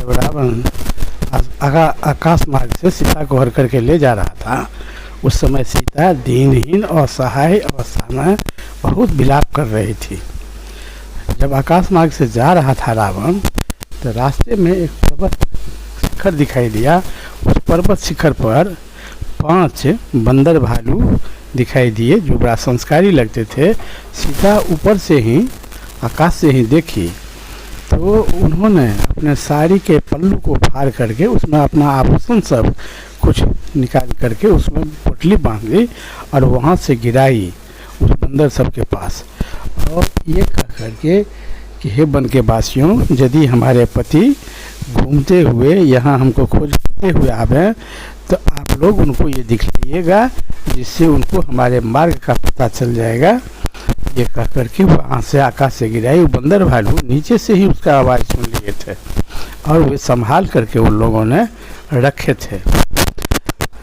जब रावण आकाश मार्ग से सीता को हर करके ले जा रहा था, उस समय सीता दीनहीन और असहाय अवस्था में बहुत विलाप कर रही थी। जब आकाश मार्ग से जा रहा था रावण, तो रास्ते में एक पर्वत शिखर दिखाई दिया। उस पर्वत शिखर पर 5 बंदर भालू दिखाई दिए जो बड़ा संस्कारी लगते थे। सीता ऊपर से ही, आकाश से ही देखी तो उन्होंने अपने साड़ी के पल्लू को फाड़ करके उसमें अपना आभूषण सब कुछ निकाल करके उसमें पोटली बांध ली और वहाँ से गिराई उस बंदर सब के पास, और ये कह करके कि हे वन के वासियों, यदि हमारे पति घूमते हुए यहाँ हमको खोज करते हुए आवे तो आप लोग उनको ये दिखलाइएगा, जिससे उनको हमारे मार्ग का पता चल जाएगा। ये कह करके वहाँ से आकाश से गिराई। वो बंदर भालू नीचे से ही उसका आवाज़ सुन लिए थे और वे संभाल करके उन लोगों ने रखे थे।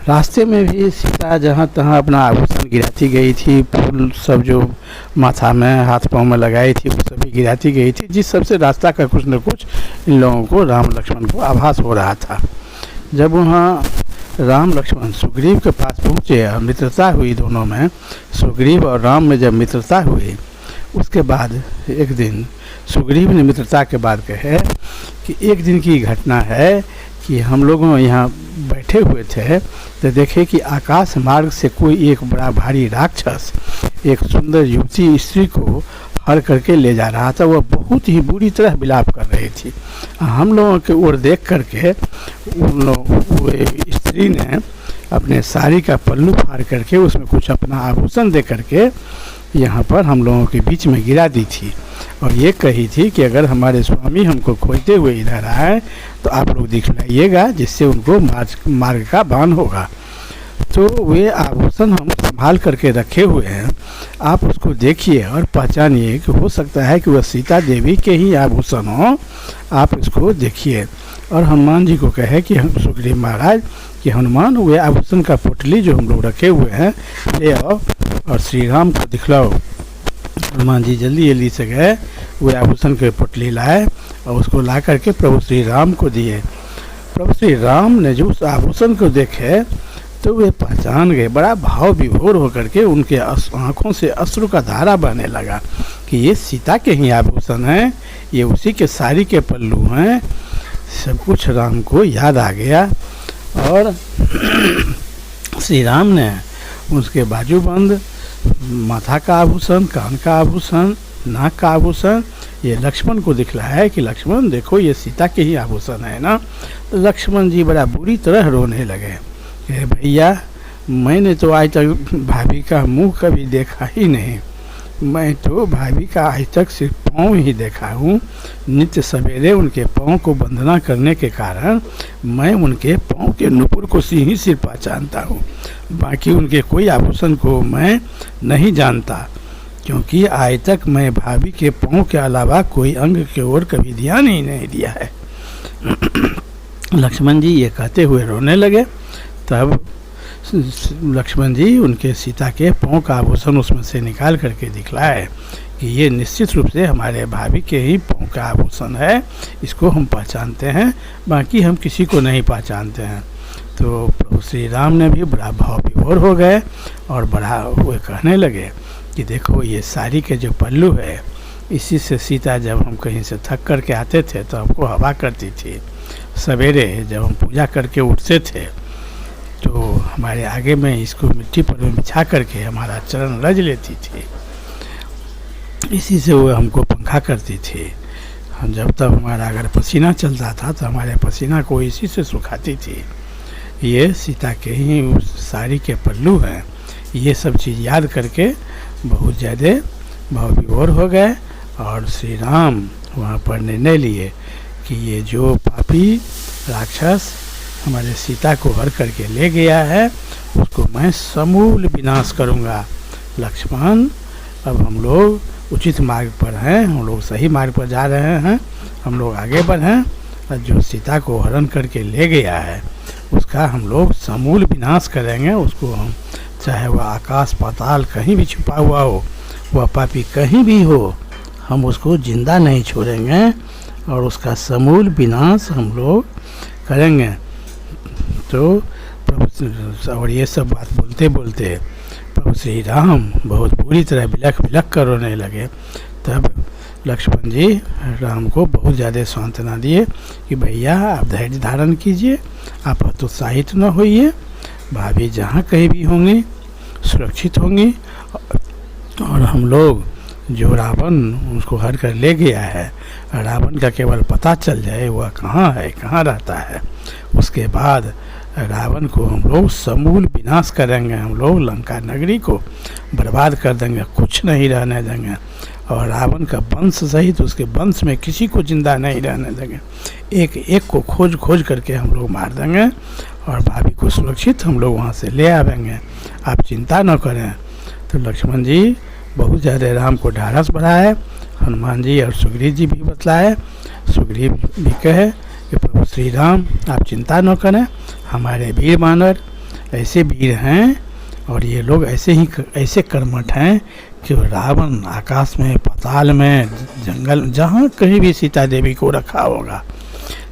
रास्ते में भी सीता जहाँ तहाँ अपना आभूषण गिराती गई थी, फूल सब जो माथा में हाथ पाँव में लगाई थी वो सभी गिराती गई थी, जिस सबसे रास्ता का कुछ न कुछ इन लोगों को, राम लक्ष्मण को आभास हो रहा था। जब वहाँ राम लक्ष्मण सुग्रीव के पास पहुँचे और मित्रता हुई दोनों में, सुग्रीव और राम में जब मित्रता हुई, उसके बाद एक दिन सुग्रीव ने मित्रता के बाद कहे कि एक दिन की घटना है कि हम लोग यहाँ बैठे हुए थे तो देखे कि आकाश मार्ग से कोई एक बड़ा भारी राक्षस एक सुंदर युवती स्त्री को हर करके ले जा रहा था। वह बहुत ही बुरी तरह विलाप कर रही थी। हम लोगों के ओर देख करके वो स्त्री ने अपने साड़ी का पल्लू फाड़ करके उसमें कुछ अपना आभूषण दे करके यहाँ पर हम लोगों के बीच में गिरा दी थी और ये कही थी कि अगर हमारे स्वामी हमको खोजते हुए इधर आए तो आप लोग दिखलाइएगा, जिससे उनको मार्ग का भान होगा। तो वे आभूषण हम संभाल करके रखे हुए हैं, आप उसको देखिए और पहचानिए कि हो सकता है कि वह सीता देवी के ही आभूषण हो, आप इसको देखिए। और हनुमान जी को कहे कि हम सुग्रीव महाराज कि हनुमान वे आभूषण का पोटली जो हम लोग रखे हुए हैं ले आओ और श्री राम को दिखलाओ। हनुमान जी जल्दी जल्दी से गए, वे आभूषण के पोटली लाए और उसको ला करके प्रभु श्री राम को दिए। प्रभु श्री राम ने जो उस आभूषण को देखे तो वे पहचान गए। बड़ा भाव विभोर होकर के उनके आँखों से अश्रु का धारा बहने लगा कि ये सीता के ही आभूषण हैं, ये उसी के साड़ी के पल्लू हैं। सब कुछ राम को याद आ गया और श्री राम ने उसके बाजूबंद, माथा का आभूषण, कान का आभूषण, नाक का आभूषण ये लक्ष्मण को दिखलाया है कि लक्ष्मण देखो ये सीता के ही आभूषण है ना। तो लक्ष्मण जी बड़ा बुरी तरह रोने लगे कि भैया मैंने तो आज तक भाभी का मुंह कभी देखा ही नहीं, मैं तो भाभी का आज तक सिर्फ पाँव ही देखा हूँ। नित्य सवेरे उनके पाँव को वंदना करने के कारण मैं उनके पाँव के नुपुर को ही सिर्फ पहचानता हूँ, बाकी उनके कोई आभूषण को मैं नहीं जानता, क्योंकि आज तक मैं भाभी के पाँव के अलावा कोई अंग की ओर कभी ध्यान ही नहीं दिया है। लक्ष्मण जी ये कहते हुए रोने लगे। तब लक्ष्मण जी उनके सीता के पाँव का आभूषण उसमें से निकाल करके दिखलाए कि ये निश्चित रूप से हमारे भाभी के ही पाँव का आभूषण है, इसको हम पहचानते हैं, बाकी हम किसी को नहीं पहचानते हैं। तो प्रभु श्री राम ने भी बड़ा भाव विभोर हो गए और बड़ा वो कहने लगे कि देखो ये साड़ी के जो पल्लू है, इसी से सीता जब हम कहीं से थक करके आते थे तो हमको हवा करती थी। सवेरे जब हम पूजा करके उठते थे तो हमारे आगे में इसको मिट्टी पर बिछा करके हमारा चरण रज लेती थी, इसी से वो हमको पंखा करती थी। हम जब तक हमारा अगर पसीना चलता था तो हमारे पसीना को इसी से सुखाती थी। ये सीता के ही उस साड़ी के पल्लू हैं। ये सब चीज़ याद करके बहुत ज़्यादा भाव विभोर हो गए और श्री राम वहाँ पर निर्णय लिए कि ये जो पापी राक्षस हमारे सीता को हर करके ले गया है उसको मैं समूल विनाश करूँगा। लक्ष्मण अब हम लोग उचित मार्ग पर हैं, हम लोग सही मार्ग पर जा रहे हैं, हम लोग आगे बढ़ें और जो सीता को हरण करके ले गया है उसका हम लोग समूल विनाश करेंगे। उसको हम चाहे वह आकाश पाताल कहीं भी छुपा हुआ हो, वह पापी कहीं भी हो, हम उसको जिंदा नहीं छोड़ेंगे और उसका समूल विनाश हम लोग करेंगे। तो प्रभु, और ये सब बात बोलते बोलते प्रभु श्री राम बहुत बुरी तरह बिलख बिलख कर रोने लगे। तब लक्ष्मण जी राम को बहुत ज़्यादा सांत्वना दिए कि भैया आप धैर्य धारण कीजिए, आप हतोत्साहित न होइए, भाभी जहाँ कहीं भी होंगी सुरक्षित होंगी, और हम लोग जो रावण उसको हर कर ले गया है, रावण का केवल पता चल जाए वह कहाँ है, कहाँ रहता है, उसके बाद रावण को हम लोग समूल विनाश करेंगे। हम लोग लंका नगरी को बर्बाद कर देंगे, कुछ नहीं रहने देंगे, और रावण का वंश सहित उसके वंश में किसी को जिंदा नहीं रहने देंगे। एक एक को खोज खोज करके हम लोग मार देंगे, और भाभी को सुरक्षित हम लोग वहाँ से ले आवेंगे, आप चिंता न करें। तो लक्ष्मण जी बहुत ज़्यादा राम को ढाढ़स बढ़ाए, हनुमान जी और सुग्रीव जी भी बतलाए। सुग्रीव भी कहे कि प्रभु श्री राम आप चिंता न करें, हमारे वीर वानर ऐसे वीर हैं, और ये लोग ऐसे कर्मठ हैं कि रावण आकाश में, पाताल में, जंगल, जहाँ कहीं भी सीता देवी को रखा होगा,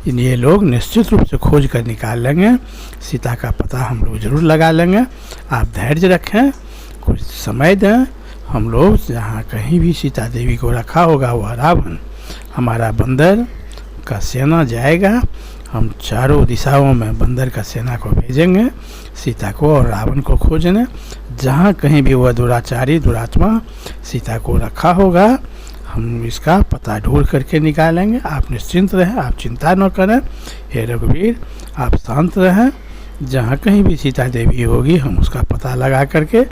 ये लोग निश्चित रूप से खोज कर निकाल लेंगे, सीता का पता हम लोग ज़रूर लगा लेंगे। आप धैर्य रखें, कुछ समय दें, हम लोग जहाँ कहीं भी सीता देवी को रखा होगा वह रावण, हमारा बंदर का सेना जाएगा, हम चारों दिशाओं में बंदर का सेना को भेजेंगे सीता को और रावण को खोजने। जहाँ कहीं भी वह दुराचारी दुरात्मा सीता को रखा होगा, हम इसका पता ढूंढ करके निकालेंगे। आप निश्चिंत रहें, आप चिंता न करें। हे रघुवीर आप शांत रहें, जहाँ कहीं भी सीता देवी होगी हम उसका पता लगा करके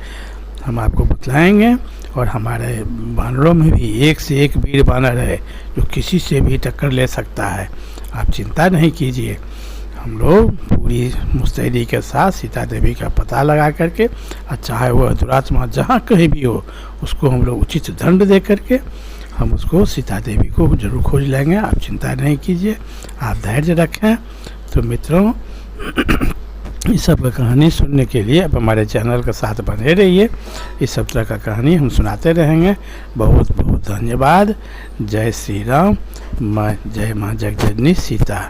हम आपको बतलाएंगे। और हमारे वानरों में भी एक से एक वीर वानर है जो किसी से भी टक्कर ले सकता है, आप चिंता नहीं कीजिए। हम लोग पूरी मुस्तैदी के साथ सीता देवी का पता लगा करके, और चाहे वह दुरात्मा जहाँ कहीं भी हो उसको हम लोग उचित दंड दे करके हम उसको सीता देवी को जरूर खोज लेंगे, आप चिंता नहीं कीजिए, आप धैर्य रखें। तो मित्रों इस सब का कहानी सुनने के लिए अब हमारे चैनल के साथ बने रहिए, इस सब तरह का कहानी हम सुनाते रहेंगे। बहुत बहुत धन्यवाद। जय श्री राम, जय माँ जगजननी सीता।